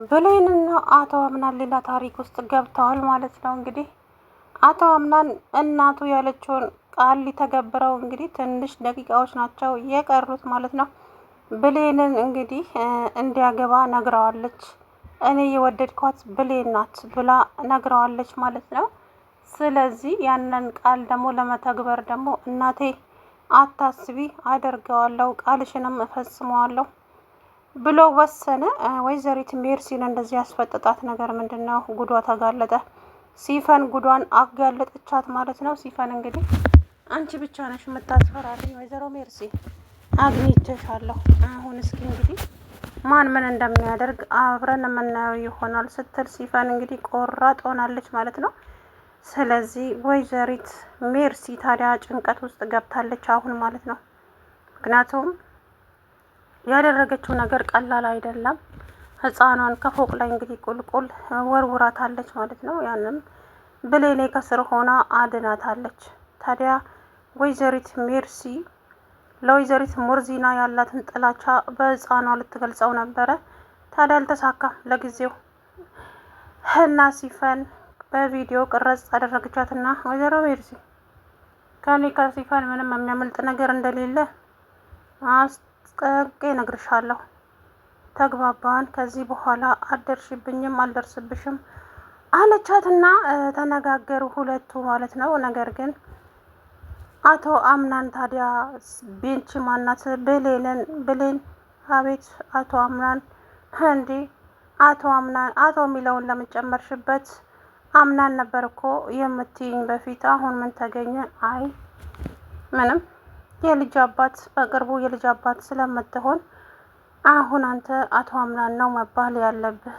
ብሌንና አቶ አምናን ሌላ ታሪክ ውስጥ ገብተዋል ማለት ነው። እንግዲህ አቶ አምናን እናቱ ያለችውን ቃል ሊተገብረው እንግዲህ ትንሽ ደቂቃዎች ናቸው የቀሩት ማለት ነው። ብሌንን እንግዲህ እንዲያገባ ነግረዋለች። እኔ የወደድኳት ብሌን ናት ብላ ነግረዋለች ማለት ነው። ስለዚህ ያንን ቃል ደግሞ ለመተግበር ደግሞ እናቴ አታስቢ፣ አደርገዋለሁ፣ ቃልሽንም እፈጽመዋለሁ ብሎ ወሰነ። ወይዘሪት ሜርሲን እንደዚህ ያስፈጠጣት ነገር ምንድን ነው? ጉዷ ተጋለጠ። ሲፈን ጉዷን አጋለጠቻት ማለት ነው። ሲፈን እንግዲህ አንቺ ብቻ ነሽ የምታስፈራሪኝ ወይዘሮ ሜርሲ፣ አግኝቼሻለሁ። አሁን እስኪ እንግዲህ ማን ምን እንደሚያደርግ አብረን የምናየው ይሆናል ስትል ሲፈን እንግዲህ ቆራጥ ሆናለች ማለት ነው። ስለዚህ ወይዘሪት ሜርሲ ታዲያ ጭንቀት ውስጥ ገብታለች አሁን ማለት ነው። ምክንያቱም ያደረገችው ነገር ቀላል አይደለም። ህፃኗን ከፎቅ ላይ እንግዲህ ቁልቁል ወርውራታለች ማለት ነው። ያንም ብሌኔ ከስር ሆና አድናታለች። ታዲያ ወይዘሪት ሜርሲ ለወይዘሪት ሙርዚና ያላትን ጥላቻ በህፃኗ ልትገልጸው ነበረ። ታዲያ አልተሳካም ለጊዜው። እና ሲፈን በቪዲዮ ቅረጽ አደረገቻትና ወይዘሮ ሜርሲ ከኔ ከሲፈን ምንም የሚያመልጥ ነገር እንደሌለ አስጠንቅቄ እነግርሻለሁ። ተግባባን? ከዚህ በኋላ አደርሽብኝም አልደርስብሽም አለቻትና ተነጋገሩ ሁለቱ ማለት ነው። ነገር ግን አቶ አምናን ታዲያ ቤንች ማናት ብሌን አቤት አቶ አምናን እንዴ አቶ አምናን አቶ የሚለውን ለምን ጨመርሽበት? አምናን ነበር እኮ የምትይኝ በፊት፣ አሁን ምን ተገኘ? አይ ምንም፣ የልጅ አባት በቅርቡ የልጅ አባት ስለምትሆን አሁን አንተ አቶ አምናን ነው መባል ያለብህ።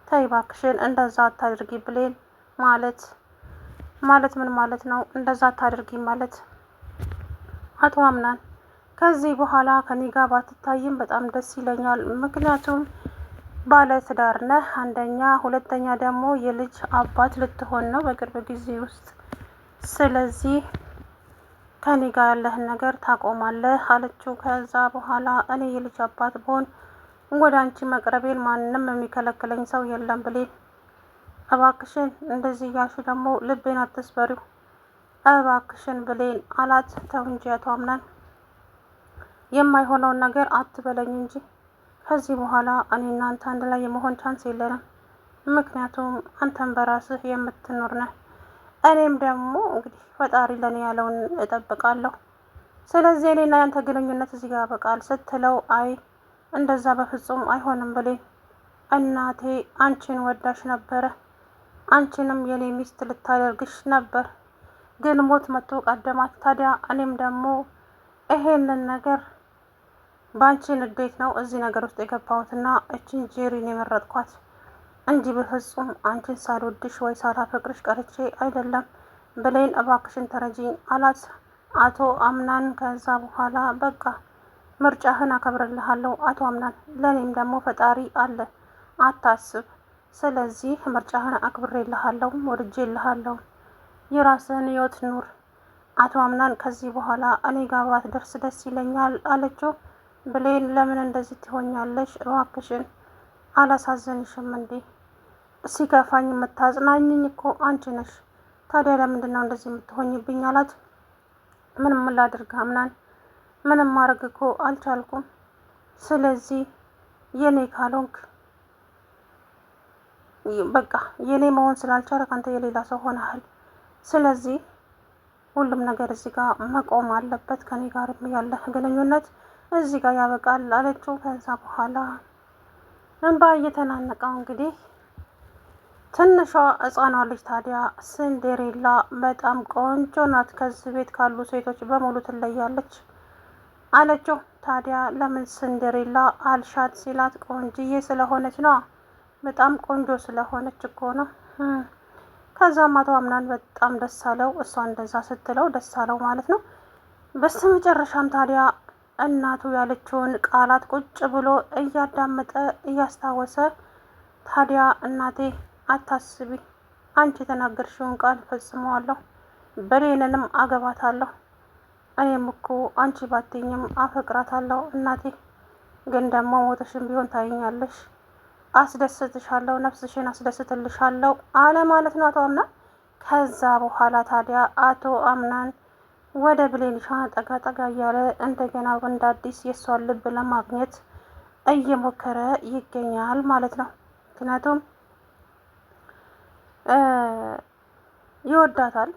ተይ እባክሽን እንደዛ አታድርጊ ብሌን። ማለት ምን ማለት ነው? እንደዛ አታድርጊ ማለት አቶ አምናን ከዚህ በኋላ ከኔ ጋር ባትታይም በጣም ደስ ይለኛል። ምክንያቱም ባለ ትዳር ነህ አንደኛ፣ ሁለተኛ ደግሞ የልጅ አባት ልትሆን ነው በቅርብ ጊዜ ውስጥ። ስለዚህ ከኔ ጋር ያለህን ነገር ታቆማለህ አለችው። ከዛ በኋላ እኔ የልጅ አባት ብሆን ወደ አንቺ መቅረቤን ማንም የሚከለክለኝ ሰው የለም ብሌን፣ እባክሽን እንደዚህ እያልሽ ደግሞ ልቤን አትስበሪው እባክሽን ብሌን አላት። ተው እንጂ አቶ አምናን የማይሆነውን ነገር አትበለኝ እንጂ ከዚህ በኋላ እኔ እናንተ አንድ ላይ የመሆን ቻንስ የለንም። ምክንያቱም አንተም በራስህ የምትኖር ነህ፣ እኔም ደግሞ እንግዲህ ፈጣሪ ለኔ ያለውን እጠብቃለሁ። ስለዚህ እኔና ያንተ ግንኙነት እዚህ ጋር ያበቃል ስትለው አይ እንደዛ በፍጹም አይሆንም ብሌን፣ እናቴ አንቺን ወዳሽ ነበረ፣ አንቺንም የኔ ሚስት ልታደርግሽ ነበር፣ ግን ሞት መጥቶ ቀደማት። ታዲያ እኔም ደግሞ ይሄንን ነገር በአንቺ ንዴት ነው እዚህ ነገር ውስጥ የገባሁትና እችን ጄሪን የመረጥኳት እንጂ በፍጹም አንቺን ሳልወድሽ ወይ ሳላፈቅርሽ ቀርቼ አይደለም ብሌን፣ እባክሽን ተረጂኝ አላት አቶ አምናን። ከዛ በኋላ በቃ ምርጫህን አከብርልሃለሁ አቶ አምናን፣ ለኔም ደግሞ ፈጣሪ አለ አታስብ። ስለዚህ ምርጫህን አክብሬልሃለሁ፣ ወድጄልሃለሁ፣ የራስህን ህይወት ኑር አቶ አምናን። ከዚህ በኋላ እኔ ጋር ባትደርስ ደስ ይለኛል አለችው። ብሌን ለምን እንደዚህ ትሆኛለሽ? እባክሽን አላሳዘንሽም እንዴ? ሲከፋኝ የምታጽናኝኝ እኮ አንቺ ነሽ። ታዲያ ለምንድን ነው እንደዚህ የምትሆኝብኝ አላት። ምንም ላድርግ አምናን፣ ምንም ማድረግ እኮ አልቻልኩም። ስለዚህ የኔ ካልሆንክ በቃ የኔ መሆን ስላልቻልክ አንተ የሌላ ሰው ሆነሃል። ስለዚህ ሁሉም ነገር እዚህ ጋር መቆም አለበት፣ ከኔ ጋር ያለህ ግንኙነት እዚህ ጋር ያበቃል አለችው። ከዛ በኋላ እንባ እየተናነቀው እንግዲህ ትንሿ ህፃኗ ልጅ ታዲያ ሲንዴሬላ በጣም ቆንጆ ናት፣ ከዚህ ቤት ካሉ ሴቶች በሙሉ ትለያለች አለችው። ታዲያ ለምን ሲንዴሬላ አልሻት ሲላት ቆንጅዬ ስለሆነች ነው፣ በጣም ቆንጆ ስለሆነች እኮ ነው። ከዛም አቶ አምናን በጣም ደስ አለው፣ እሷ እንደዛ ስትለው ደስ አለው ማለት ነው። በስተመጨረሻም ታዲያ እናቱ ያለችውን ቃላት ቁጭ ብሎ እያዳመጠ እያስታወሰ ታዲያ እናቴ አታስቢ፣ አንቺ የተናገርሽውን ቃል ፈጽመዋለሁ፣ ብሌንንም አገባታለሁ፣ እኔም እኮ አንቺ ባትይኝም አፈቅራታለሁ እናቴ፣ ግን ደግሞ ሞተሽም ቢሆን ታይኛለሽ አስደስትሻለሁ፣ ነፍስሽን አስደስትልሻለሁ አለ ማለት ነው አቶ አምናን። ከዛ በኋላ ታዲያ አቶ አምናን ወደ ብሌንሻ ጠጋ ጠጋ እያለ እንደገና እንደ አዲስ የሷን ልብ ለማግኘት እየሞከረ ይገኛል ማለት ነው። ምክንያቱም ይወዳታል።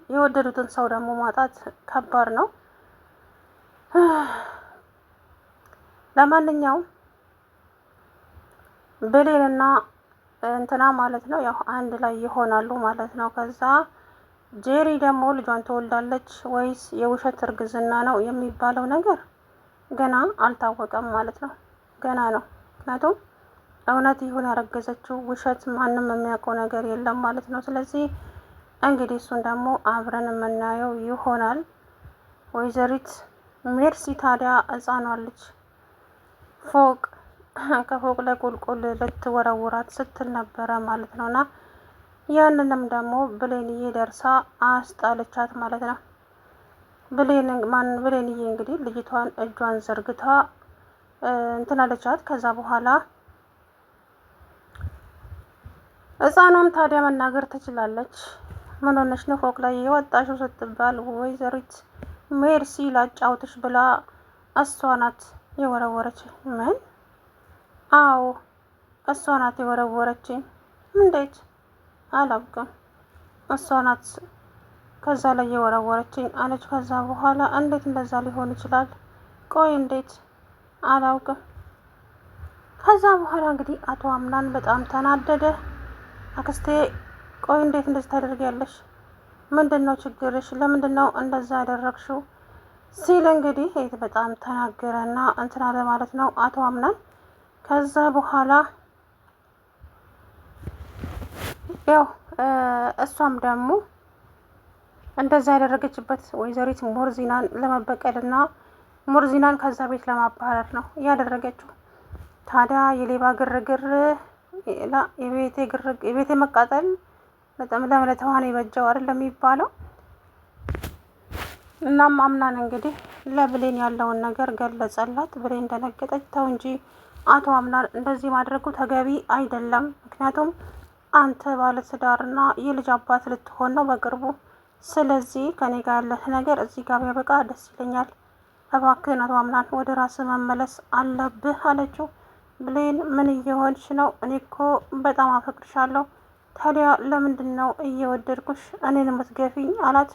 የወደዱትን ሰው ደግሞ ማጣት ከባድ ነው። ለማንኛውም ብሌንና እንትና ማለት ነው ያው አንድ ላይ ይሆናሉ ማለት ነው። ከዛ ጄሪ ደግሞ ልጇን ትወልዳለች ወይስ የውሸት እርግዝና ነው የሚባለው ነገር ገና አልታወቀም ማለት ነው። ገና ነው። ምክንያቱም እውነት ይሁን ያረገዘችው ውሸት ማንም የሚያውቀው ነገር የለም ማለት ነው። ስለዚህ እንግዲህ እሱን ደግሞ አብረን የምናየው ይሆናል። ወይዘሪት ሜርሲ ታዲያ ሕፃኗ ልጅ ከፎቅ ላይ ቁልቁል ልትወረውራት ስትል ነበረ ማለት ነውና ያንንም ደግሞ ብሌንዬ ደርሳ አስጣለቻት ማለት ነው። ብሌንዬ እንግዲህ ልጅቷን እጇን ዘርግታ እንትን አለቻት። ከዛ በኋላ ሕፃኗም ታዲያ መናገር ትችላለች። ምን ሆነሽ ነው ፎቅ ላይ የወጣሽው ስትባል ወይዘሪት ሜርሲ ላጫውትሽ ብላ እሷ ናት የወረወረች። ምን? አዎ እሷ ናት የወረወረችኝ። እንዴት? አላውቅም። እሷ ናት ከዛ ላይ የወረወረችኝ አለች። ከዛ በኋላ እንዴት እንደዛ ሊሆን ይችላል? ቆይ እንዴት? አላውቅም። ከዛ በኋላ እንግዲህ አቶ አምናን በጣም ተናደደ። አክስቴ ቆይ እንዴት እንደዚህ ታደርጊያለሽ? ምንድን ነው ችግርሽ? ለምንድን ነው እንደዛ ያደረግሽው? ሲል እንግዲህ በጣም ተናገረና እንትን አለ ማለት ነው አቶ አምናን። ከዛ በኋላ ያው እሷም ደግሞ እንደዛ ያደረገችበት ወይዘሪት ሞርዚናን ለመበቀልና ሞርዚናን ከዛ ቤት ለማባረር ነው ያደረገችው። ታዲያ የሌባ ግርግር የቤቴ መቃጠል ለተዋን የበጀው አይደለም የሚባለው። እናም አምናን እንግዲህ ለብሌን ያለውን ነገር ገለጸላት። ብሌን ደነገጠች። ተው እንጂ አቶ አምናን እንደዚህ ማድረጉ ተገቢ አይደለም። ምክንያቱም አንተ ባለትዳርና የልጅ አባት ልትሆን ነው በቅርቡ። ስለዚህ ከኔ ጋር ያለህ ነገር እዚህ ጋር ቢያበቃ ደስ ይለኛል። እባክህን አቶ አምናን ወደ ራስህ መመለስ አለብህ አለችው። ብሌን ምን እየሆንሽ ነው? እኔ እኮ በጣም አፈቅርሻለሁ። ታዲያ ለምንድን ነው እየወደድኩሽ እኔን የምትገፊኝ አላት።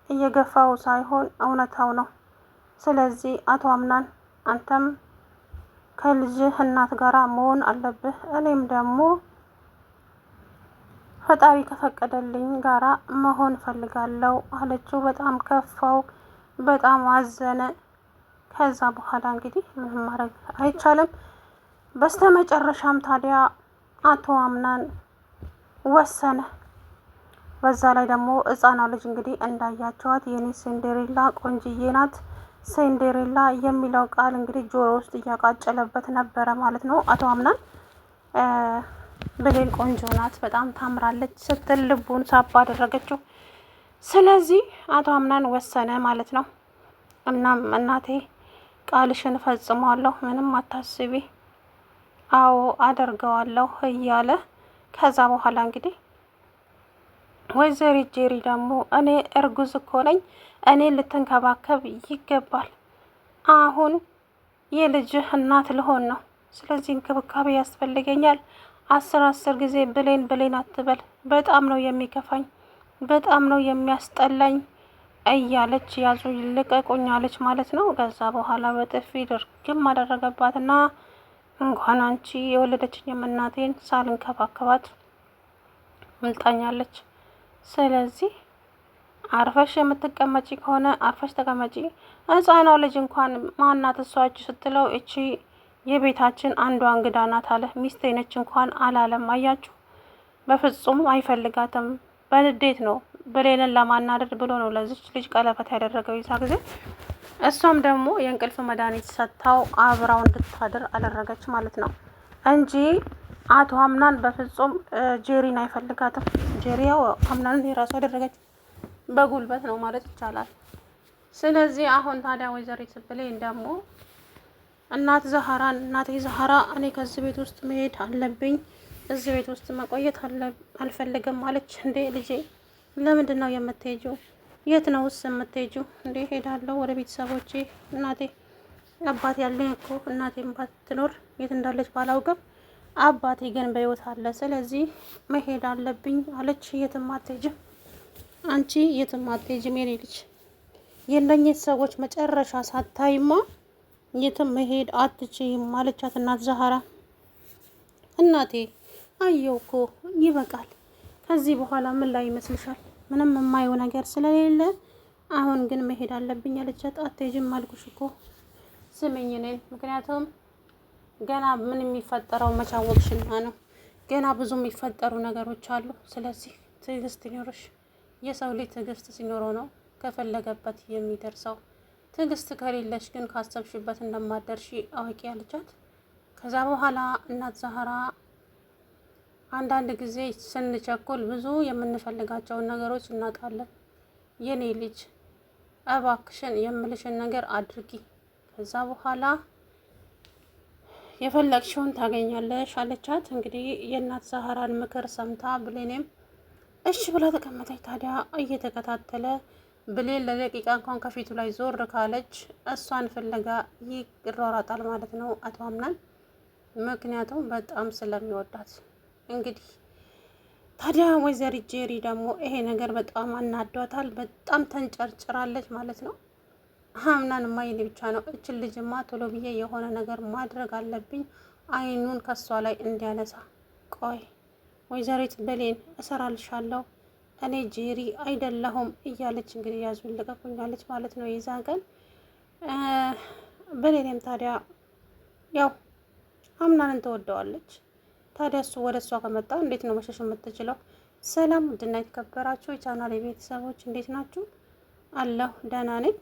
እየገፋው ሳይሆን እውነታው ነው። ስለዚህ አቶ አምናን አንተም ከልጅህ እናት ጋር መሆን አለብህ። እኔም ደግሞ ፈጣሪ ከፈቀደልኝ ጋራ መሆን ፈልጋለሁ አለችው። በጣም ከፋው፣ በጣም አዘነ። ከዛ በኋላ እንግዲህ ምንም ማድረግ አይቻልም። በስተመጨረሻም ታዲያ አቶ አምናን ወሰነ። በዛ ላይ ደግሞ ሕፃኗ ልጅ እንግዲህ እንዳያቸዋት የኔ ሲንዴሬላ ቆንጅዬ ናት። ሲንዴሬላ የሚለው ቃል እንግዲህ ጆሮ ውስጥ እያቃጨለበት ነበረ ማለት ነው አቶ አምናን። ብሌን ቆንጆ ናት፣ በጣም ታምራለች ስትል ልቡን ሳባ አደረገችው። ስለዚህ አቶ አምናን ወሰነ ማለት ነው። እናም እናቴ ቃልሽን እፈጽመዋለሁ፣ ምንም አታስቢ፣ አዎ አደርገዋለሁ እያለ ከዛ በኋላ እንግዲህ ወይዘሪት ጄሪ ደግሞ እኔ እርጉዝ እኮ ነኝ፣ እኔ ልትንከባከብ ይገባል። አሁን የልጅህ እናት ልሆን ነው፣ ስለዚህ እንክብካቤ ያስፈልገኛል። 10 ጊዜ ብሌን ብሌን አትበል፣ በጣም ነው የሚከፋኝ፣ በጣም ነው የሚያስጠላኝ እያለች ያዙ ልቀቁኝ አለች ማለት ነው። ከዛ በኋላ በጥፊ ድርግም አደረገባትና እንኳን አንቺ የወለደችኝ እናቴን ሳልንከባከባት ምልጣኛለች። ስለዚህ አርፈሽ የምትቀመጪ ከሆነ አርፈሽ ተቀመጪ። ሕፃኗ ልጅ እንኳን ማናት እሷች ስትለው እቺ የቤታችን አንዷ እንግዳ ናት አለ። ሚስቴ ነች እንኳን አላለም። አያችሁ፣ በፍጹም አይፈልጋትም። በንዴት ነው ብሌንን ለማናደድ ብሎ ነው ለዚች ልጅ ቀለበት ያደረገው ይዛ ጊዜ። እሷም ደግሞ የእንቅልፍ መድኃኒት ሰጥታው አብራው እንድታድር አደረገች ማለት ነው እንጂ አቶ አምናን በፍጹም ጄሪን አይፈልጋትም። ጄሪ ያው አምናንን የራሱ ያደረገች በጉልበት ነው ማለት ይቻላል። ስለዚህ አሁን ታዲያ ወይዘሪት ብሌን ደግሞ እናቴ ዛህራ እኔ ከዚህ ቤት ውስጥ መሄድ አለብኝ፣ እዚህ ቤት ውስጥ መቆየት አልፈልግም አለች። እንዴ ልጄ ለምንድን ነው የምትሄጂው? የት ነው ውስጥ የምትሄጂው? እንዴ ሄዳለሁ ወደ ቤተሰቦቼ። እናቴ አባቴ ያለኝ እኮ እናቴም ባትኖር የት እንዳለች ባላውቅም አባቴ ግን በሕይወት አለ። ስለዚህ መሄድ አለብኝ አለች። የትም አትሄጂም አንቺ፣ የትም አትሄጂም የኔ ልጅ። የእነኝህ ሰዎች መጨረሻ ሳታይማ የትም መሄድ አትችይም አለቻት እናት ዛህራ። እናቴ አየው እኮ ይበቃል። ከዚህ በኋላ ምን ላይ ይመስልሻል? ምንም የማየው ነገር ስለሌለ አሁን ግን መሄድ አለብኝ አለቻት። አትሄጂም አልኩሽ እኮ ስምኝ እኔን። ምክንያቱም ገና ምን የሚፈጠረው መቻወቅሽና ነው። ገና ብዙ የሚፈጠሩ ነገሮች አሉ። ስለዚህ ትዕግስት ይኖርሽ። የሰው ልጅ ትዕግስት ሲኖረው ነው ከፈለገበት የሚደርሰው። ትዕግስት ከሌለሽ ግን ካሰብሽበት እንደማደርሺ አውቂ አለቻት። ከዛ በኋላ እናት ዛህራ አንዳንድ ጊዜ ስንቸኩል ብዙ የምንፈልጋቸውን ነገሮች እናጣለን። የኔ ልጅ እባክሽን የምልሽን ነገር አድርጊ፣ ከዛ በኋላ የፈለግሽውን ታገኛለሽ አለቻት። እንግዲህ የእናት ዛህራን ምክር ሰምታ ብሌኔም እሺ ብላ ተቀመጠች። ታዲያ እየተከታተለ ብሌን ለደቂቃ እንኳን ከፊቱ ላይ ዞር ካለች እሷን ፍለጋ ይሯሯጣል ማለት ነው አቶ አምናን፣ ምክንያቱም በጣም ስለሚወዳት። እንግዲህ ታዲያ ወይዘሪት ጄሪ ደግሞ ይሄ ነገር በጣም አናዷታል። በጣም ተንጨርጭራለች ማለት ነው። አምናን ማይኔ ብቻ ነው እችን ልጅማ ቶሎ ብዬ የሆነ ነገር ማድረግ አለብኝ፣ አይኑን ከሷ ላይ እንዲያነሳ። ቆይ ወይዘሪት ብሌን እሰራልሻለሁ፣ እኔ ጄሪ አይደለሁም እያለች እንግዲህ ያዙን ልቀቁኛለች ማለት ነው። የዛ ቀን ብሌንም ታዲያ ያው አምናንን ትወደዋለች። ታዲያ እሱ ወደ እሷ ከመጣ እንዴት ነው መሸሽ የምትችለው? ሰላም ውድና የተከበራችሁ የቻናሌ ቤተሰቦች እንዴት ናችሁ? አለሁ ደህና ነኝ።